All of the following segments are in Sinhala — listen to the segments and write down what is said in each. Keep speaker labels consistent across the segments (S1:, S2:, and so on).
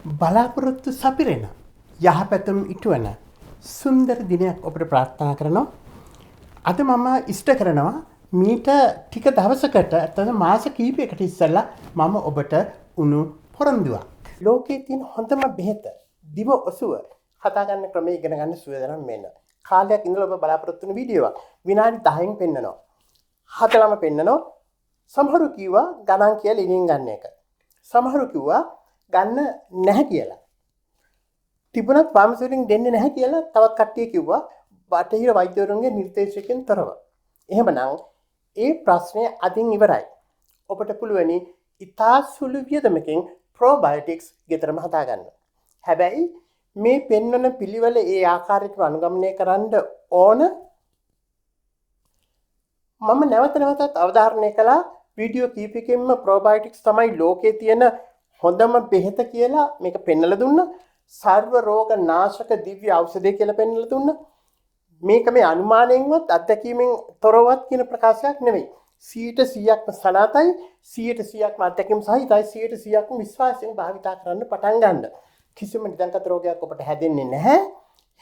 S1: බලාපොරොත්තු සපිරෙන යහපැතුම් ඉටුවන සුන්දර දිනයක් ඔබට ප්‍රාර්ථනා කරනවා. අද මම ඉෂ්ට කරනවා මීට ටික දවසකට ඇත්තට මාස කීපයකට ඉස්සෙල්ලා මම ඔබට උණු පොරොන්දුවක්. ලෝකයේ තියෙන හොඳම බෙහෙත දිව ඔසුව හදාගන්න ක්‍රමය ඉගෙන ගන්න සුවදනම් මෙන්න. කාලයක් ඉඳලා ඔබ බලාපොරොත්තු වෙන වීඩියෝවක් විනාඩි 10න් පෙන්නනවා. හතලම පෙන්නනවා. සමහරු කිව්වා ගණන් කියලා ඉනින් ගන්න එක. සමහරු කිව්වා ගන්න නැහැ කියලා. තිබුණත් ෆාමසි වලින් දෙන්නේ නැහැ කියලා තවත් කට්ටිය කිව්වා බටහිර වෛද්‍යවරුන්ගේ නිර්දේශකයන් තොරව. එහෙමනම් ඒ ප්‍රශ්නය අදින් ඉවරයි. ඔබට පුළුවනි ඉතා සුළු වියදමකින් ප්‍රෝබයොටික්ස් ගෙදරම හදාගන්න. හැබැයි මේ පෙන්වන පිළිවෙල ඒ ආකාරයට අනුගමනය කරන්න ඕන. මම නැවත නැවතත් අවධාරණය කළා වීඩියෝ කීපයකින්ම ප්‍රෝබයොටික්ස් තමයි ලෝකයේ තියෙන හොඳම බෙහෙත කියලා මේක පෙන්වලා දුන්නා. සර්ව රෝග නාශක දිව්‍ය ඖෂධය කියලා පෙන්වලා දුන්නා. මේක මේ අනුමානයෙන්වත් අත්දැකීමෙන් තොරවත් කියන ප්‍රකාශයක් නෙවෙයි. 100%ක්ම සනාතයි, 100%ක්ම අත්දැකීම් සහිතයි, 100%ක්ම විශ්වාසයෙන් භාවිතා කරන්න පටන් ගන්න. කිසිම නිදන්ගත රෝගයක් ඔබට හැදෙන්නේ නැහැ.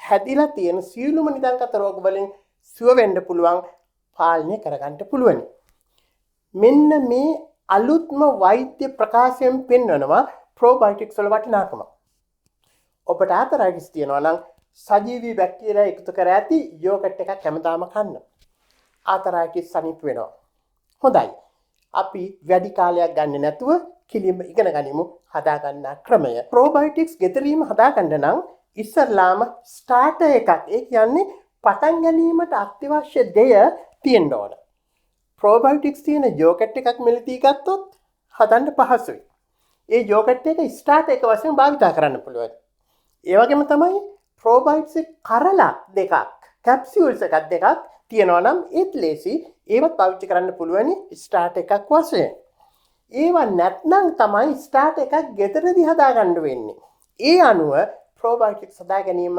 S1: හැදිලා තියෙන සියලුම නිදන්ගත රෝග වලින් සුව වෙන්න පුළුවන්, පාලනය කරගන්න පුළුවන්. මෙන්න මේ අලුත්ම වෛද්‍ය ප්‍රකාශයෙන් පෙන්වනවා ප්‍රෝබයොටික්ස් වල වටිනාකම. ඔබට ආතරයිටිස් තියෙනවා නම් සජීවී බැක්ටීරියා එකතු කර ඇති යෝගට් එකක් හැමදාම කන්න. ආතරයිටිස් සනීප වෙනවා. හොඳයි. අපි වැඩි කාලයක් ගන්න නැතුව කිලිම ඉගෙන ගනිමු හදා ගන්න ක්‍රමය. ප්‍රෝබයොටික්ස් ගෙදරීම හදා ගන්න නම් ඉස්සරලාම ස්ටාර්ටර් එකක්, ඒ කියන්නේ පටන් ගැනීමට අත්‍යවශ්‍ය දෙය තියෙන්න ඕන. ප්‍රෝබයොටික්ස් තියෙන යෝගට් එකක් මෙලදී ගත්තොත් හදන්න පහසුයි. ඒ යෝගට් එක ස්ටාර්ටර් එක වශයෙන් භාවිත කරන්න පුළුවන්. ඒ වගේම තමයි ප්‍රෝබයොටික්ස් කරලා දෙකක්, කැප්සියුල්ස් එකක් දෙකක් තියෙනවා නම් ඒත් ලේසි. ඒවත් පාවිච්චි කරන්න පුළුවනි ස්ටාර්ටර් එකක් වශයෙන්. ඒවා නැත්නම් තමයි ස්ටාර්ටර් එකක් ගෙදරදී හදාගන්න වෙන්නේ. ඒ අනුව ප්‍රෝබයොටික්ස් හදා ගැනීම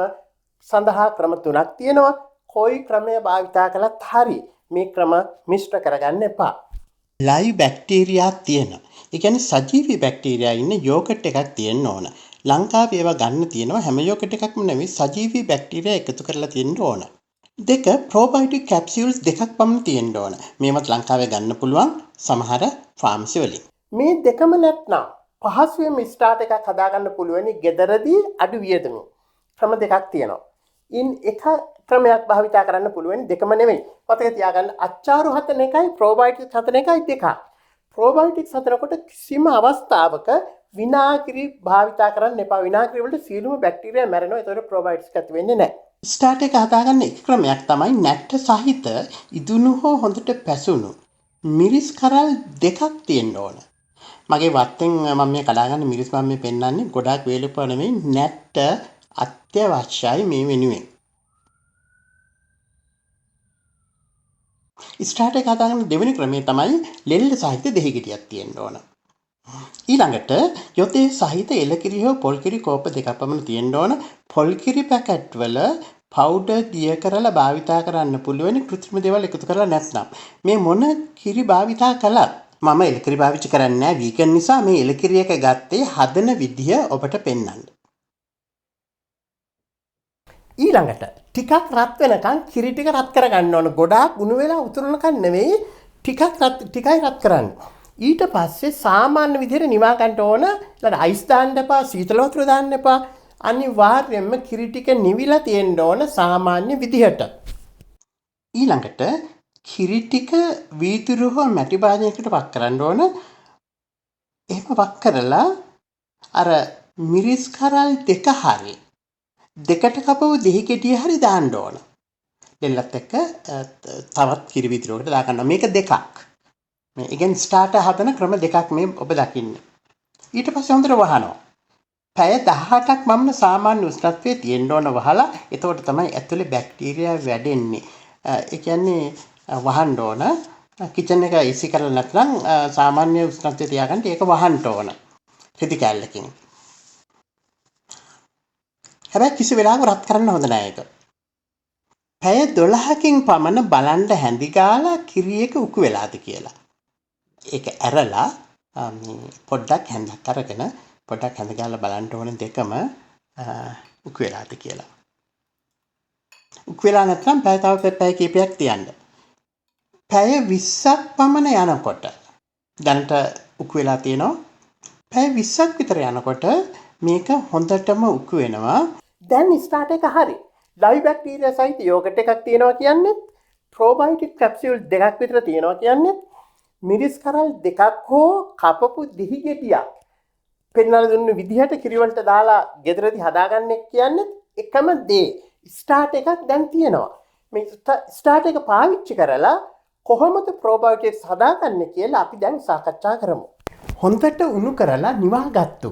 S1: සඳහා ක්‍රම තුනක් තියෙනවා. කොයි ක්‍රමය භාවිතා කළත් හරි. මේ ක්‍රම මිශ්‍ර කරගන්න එපා. ලයිව් බැක්ටීරියා තියෙන, ඒ කියන්නේ සජීවී බැක්ටීරියා ඉන්න යෝගට් එකක් තියෙන්න ඕන. ලංකාවේ ඒවා ගන්න තියෙනවා. හැම යෝගට් එකක්ම නෙවෙයි, සජීවී බැක්ටීරියා එකතු කරලා තියෙන්න ඕන. දෙක, ප්‍රෝබයොටික් කැප්සියුල්ස් දෙකක් පමණ තියෙන්න ඕන. මේවත් ලංකාවේ ගන්න පුළුවන් සමහර ෆාමසි වලින්. මේ දෙකම නැත්නම් පහසුවෙන් ස්ටාර්ට් එකක් හදාගන්න පුළුවනි ගෙදරදී අඩු වියදමින්. ක්‍රම දෙකක් තියෙනවා. ඉන් එක ක්‍රමයක් භාවිතා කරන්න පුළුවන්, දෙකම නෙවෙයි. මතක තියාගන්න අච්චාරු හතන එකයි ප්‍රෝබයොටික්ස් හතන එකයි දෙකක්. ප්‍රෝබයොටික්ස් හතනකොට කිසිම අවස්ථාවක විනාගිරි භාවිතා කරන්න එපා. විනාගිරි වලට සියලුම බැක්ටීරියා මැරෙනවා. ඒතකොට ප්‍රෝබයොටික්ස් ඇති වෙන්නේ නැහැ. ස්ටාර්ට් එක හදාගන්න එක ක්‍රමයක් තමයි නැට්ට සහිත ඉදුණු හෝ හොඳට පැසුණු මිරිස් කරල් දෙකක් තියෙන්න ඕන. මගේ වත්තෙන් මම මේ කඩාගන්න මිරිස් මම මේ පෙන්වන්නේ ගොඩාක් වේලපුවා නෙමෙයි, නැට්ට අත්‍යවශ්‍යයි මේ වෙනුවෙන්. ස්ටාර්ට් එක හදාගන්න දෙවෙනි ක්‍රමය තමයි ලෙල්ල සහිත දෙහි ගෙඩියක් තියෙන්න ඕන. ඊළඟට යොතේ සහිත එලකිරි හෝ පොල්කිරි කෝප දෙකක් පමණ තියෙන්න ඕන. පොල්කිරි පැකට් වල පවුඩර් දිය කරලා භාවිතා කරන්න පුළුවන්, කෘත්‍රිම දේවල් එකතු කරලා නැත්නම්. මේ මොන කිරි භාවිතා කළත් මම එලකිරි පාවිච්චි කරන්නේ නැහැ වීගන් නිසා. මේ එලකිරි එක ගත්තේ හදන විදිය ඔබට පෙන්වන්න. ඊළඟට ටිකක් රත් වෙනකන් කිරි ටික රත් කරගන්න ඕන. ගොඩාක් උණු වෙලා උතුරනකන් නෙවෙයි, ටිකයි රත් කරන්න. ඊට පස්සේ සාමාන්‍ය විදිහට නිවා ගන්න ඕන. ඊළඟ අයිස් දාන්න එපා, සීතල වතුර දාන්න එපා. අනිවාර්යයෙන්ම කිරි ටික නිවිලා තියෙන්න ඕන සාමාන්‍ය විදිහට. ඊළඟට කිරි ටික වීදුරු හෝ මැටි භාජනයකට වක් කරන්න ඕන. එහෙම වක් කරලා අර මිරිස් කරල් දෙක හරි දෙකට කපපු දෙහි ගෙඩිය හරි දාන්න ඕන. දෙල්ලත් එක්ක තවත් කිරි වීදුරුවකට දා ගන්නවා. මේක දෙකක්. මේ ඉගෙන් ස්ටාර්ටර් හදන ක්‍රම දෙකක් මේ ඔබ දකින්න. ඊට පස්සේ හොඳට වහනවා. පැය 18ක් මම සාමාන්‍ය උෂ්ණත්වයේ තියෙන්න ඕන වහලා. එතකොට තමයි ඇතුලේ බැක්ටීරියා වැඩෙන්නේ. ඒ කියන්නේ වහන්න ඕන. කිචන් එක ඉසි කරලා නැත්නම් සාමාන්‍ය උෂ්ණත්වයේ තියාගන්න ඒක වහන්න ඕන. රෙදි කෑල්ලකින්. හැබැයි කිසි වෙලාවක රත් කරන්න හොඳ නෑ ඒක. පැය 12කින් පමණ බලන්න හැඳි ගාලා කිරි එක උකු වෙලාද කියලා. ඒක ඇරලා පොඩ්ඩක් හැඳක් අරගෙන පොඩ්ඩක් හැඳ ගාලා බලන්න ඕනේ දෙකම උකු වෙලාද කියලා. උකු වෙලා නැත්නම් තව පැය කීපයක් තියන්න. පැය 20ක් පමණ යනකොට දැනට උකු වෙලා තියෙනවා. පැය 20ක් විතර යනකොට මේක හොඳටම උකු වෙනවා. දැන් ස්ටාර්ට් එක හරි. ලයිව් බැක්ටීරියා සහිත යෝගට් එකක් තියෙනවා කියන්නේ ප්‍රෝබයෝටික් කැප්සියුල් දෙකක් විතර තියෙනවා කියන්නේ මිරිස් කරල් දෙකක් හෝ කපපු දිහි ගෙඩියක් පෙන්වලා දුන්න විදිහට කිරිවලට දාලා ගෙදරදී හදාගන්න කියන්නේ එකම දේ. ස්ටාර්ට් එකක් දැන් තියෙනවා. මේ ස්ටාර්ට් එක පාවිච්චි කරලා කොහොමද ප්‍රෝබයෝටික්ස් හදාගන්නේ කියලා අපි දැන් සාකච්ඡා කරමු. හොඳට උණු කරලා නිවාගත්තු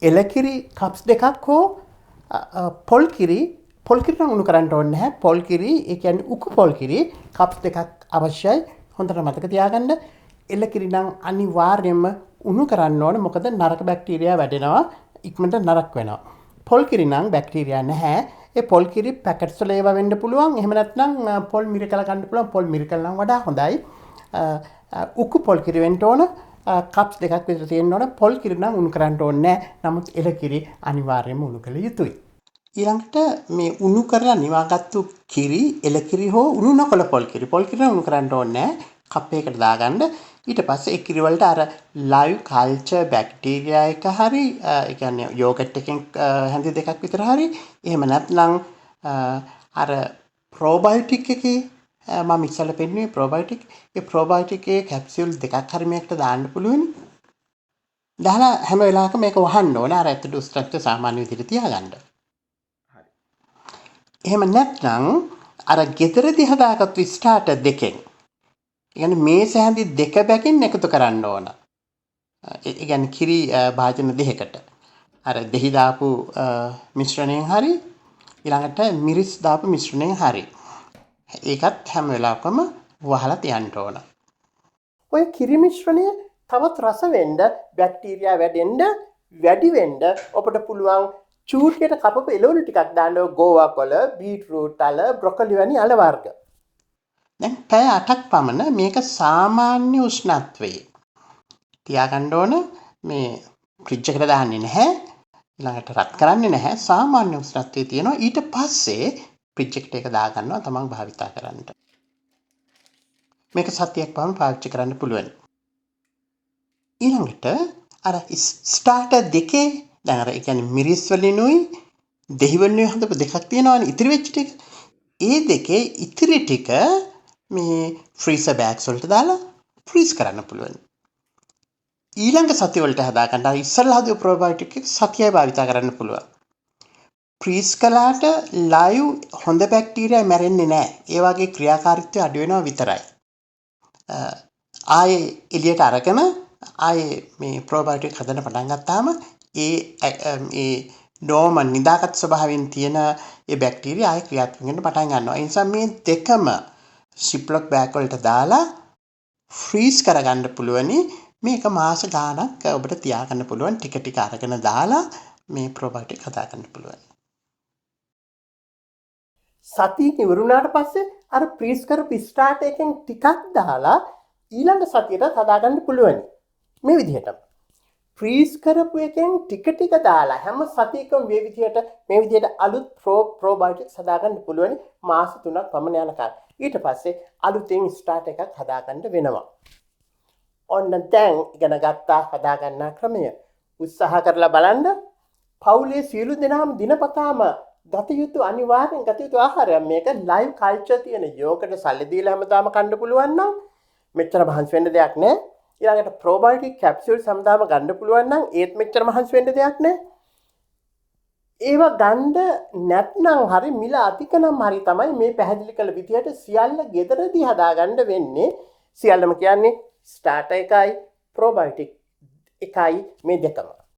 S1: එලකිරි කප්ස් දෙකක් හෝ පොල් කිරි නම් උණු කරන්න ඕනේ නැහැ. පොල් කිරි ඒ කියන්නේ උකු පොල් කිරි කප්ස් දෙකක් අවශ්‍යයි. හොඳට මතක තියාගන්න. එලකිරි නම් අනිවාර්යයෙන්ම උණු කරන්න ඕනේ. මොකද නරක බැක්ටීරියා වැඩෙනවා. ඉක්මනට නරක වෙනවා. පොල් කිරි නම් බැක්ටීරියා නැහැ. ඒ පොල් කිරි පැකට්ස් වල ඒවා වෙන්න පුළුවන්. එහෙම නැත්නම් පොල් මිරිකල ගන්න පුළුවන්. පොල් මිරිකල නම් වඩා හොඳයි. උකු පොල් කිරි වෙන්න ඕන. කප්ස් දෙකක් විතර තියෙන්න ඕන. පොල් කිරි නම් උණු කරන්න ඕනේ නැහැ. නමුත් එලකිරි අනිවාර්යයෙන්ම උණු කළ යුතුයි. ඊළඟට මේ උණු කරලා නිවාගත්තු කිරි එලකිරි හෝ උණු නොකළ පොල් කිරි උණු කරන්න ඕනේ නැහැ. කප් එකකට දාගන්න. ඊට පස්සේ ඒ කිරි වලට අර ලයිව් කල්චර් බැක්ටීරියා එක හරි ඒ කියන්නේ යෝගට් එකෙන් හැඳි දෙකක් විතර හරි එහෙම නැත්නම් අර ප්‍රෝබයෝටික් එකේ මම ඉස්සෙල්ලා පෙන්නුවේ ප්‍රෝබයෝටික් ඒ ප්‍රෝබයෝටික් එකේ කැප්සියුල් දෙකක් හරි මේකට දාන්න පුළුවන්. දාලා හැම වෙලාවකම මේක වහන්න ඕනේ. අර ඇතුළේ ස්ට්‍රක්චර් සාමාන්‍ය විදිහට තියාගන්න. එහෙම නැත්නම් අර ගෙදරදී හදාගත්තු ස්ටාර්ටර් දෙකෙන් කියන්නේ මේස හැඳි දෙක බැගින් එකතු කරන්න ඕන. ඒ කියන්නේ කිරි භාජන දෙකකට. අර දෙහි දාපු මිශ්‍රණයෙන් හරි ඊළඟට මිරිස් දාපු මිශ්‍රණයෙන් හරි. ඒකත් හැම වෙලාවකම වහලා තියන්න ඕන. ඔය කිරි මිශ්‍රණය තවත් රස වෙන්න, බැක්ටීරියා වැඩි වෙන්න ඔබට පුළුවන් චූටියට කපපු එළවලු ටිකක් දාන්න ගෝවා කොළ, බීට්රූට් අල, බ්‍රොකොලි වැනි අල වර්ග. දැන් පැය 8ක් පමණ මේක සාමාන්‍ය උෂ්ණත්වයේ තියාගන්න ඕන. මේ ෆ්‍රිජ් එකට දාන්නේ නැහැ. ඊළඟට රත් කරන්නේ නැහැ. සාමාන්‍ය උෂ්ණත්වයේ තියෙනවා. ඊට පස්සේ ෆ්‍රිජ් එකට ඒක දාගන්නවා තමන් භාවිතා කරන්න. මේක සතියක් පමණ පාවිච්චි කරන්න පුළුවන්. ඊළඟට අර ස්ටාර්ටර් දෙකේ දැන් අර ඒ කියන්නේ මිරිස් වලිනුයි දෙහි වලිනුයි හදපු දෙකක් තියෙනවානේ ඉතිරි වෙච්ච ටික. ඒ දෙකේ ඉතිරි ටික මේ ෆ්‍රීසර් බෑග්ස් වලට දාලා ෆ්‍රීස් කරන්න පුළුවන්. ඊළඟ සතිය වලට හදාගන්න ඉස්සෙල්ලා හදපු ප්‍රෝබයෝටික් එක සතියයි භාවිතා කරන්න පුළුවන්. ෆ්‍රීස් කළාට ලයිව් හොඳ බැක්ටීරියා මැරෙන්නේ නැහැ. ඒ වගේ ක්‍රියාකාරීත්වය අඩු වෙනවා විතරයි. ආයේ එළියට අරගෙන ආයේ මේ ප්‍රෝබයෝටික් හදන්න පටන් ගත්තාම ඒ ඩෝම නිදාගත් ස්වභාවයෙන් තියෙන ඒ බැක්ටීරියා ආයේ ක්‍රියාත්මක වෙන්න පටන් ගන්නවා. ඒ නිසා මේ දෙකම සිප්ලොක් බෑග් වලට දාලා ෆ්‍රීස් කරගන්න පුළුවනි. මේක මාස ගාණක් ඔබට තියාගන්න පුළුවන්. ටික ටික අරගෙන දාලා මේ ප්‍රෝබයෝටික් හදාගන්න පුළුවන්. සතිය ඉවරුණාට පස්සේ අර ෆ්‍රීස් කරපු ස්ටාර්ට් එකෙන් ටිකක් දාලා ඊළඟ සතියට හදාගන්න පුළුවන්. මේ විදිහට ෆ්‍රීස් කරපු එකෙන් ටික දාලා හැම සතියකම මේ විදිහට අලුත් ප්‍රෝබයෝටික්ස් හදාගන්න පුළුවන් මාස 3ක් පමණ යනකම්. ඊට පස්සේ අලුතෙන් ස්ටාර්ට් එකක් හදාගන්න වෙනවා. ඔන්න දැන් ඉගෙන ගත්තා හදාගන්න ක්‍රමය. උත්සාහ කරලා බලන්න. පවුලේ සියලු දෙනාම දිනපතාම ගත යුතු ආහාරයක් මේක. ලයිව් කල්චර් තියෙන යෝගට සල්ලි දීලා හැමදාම කන්න පුළුවන් නම් මෙච්චර මහන්සි වෙන්න දෙයක් නැහැ. ඊළඟට ප්‍රෝබයෝටික් කැප්සියුල් හැමදාම ගන්න පුළුවන් නම් ඒත් මෙච්චර මහන්සි වෙන්න දෙයක් නැහැ. ඒවා ගන්න නැත්නම් හරි මිල අධික නම් හරි තමයි මේ පැහැදිලි කළ විදිහට සියල්ල ගෙදරදී හදාගන්න වෙන්නේ. සියල්ලම කියන්නේ ස්ටාර්ටර් එකයි ප්‍රෝබයෝටික් එකයි මේ දෙකම.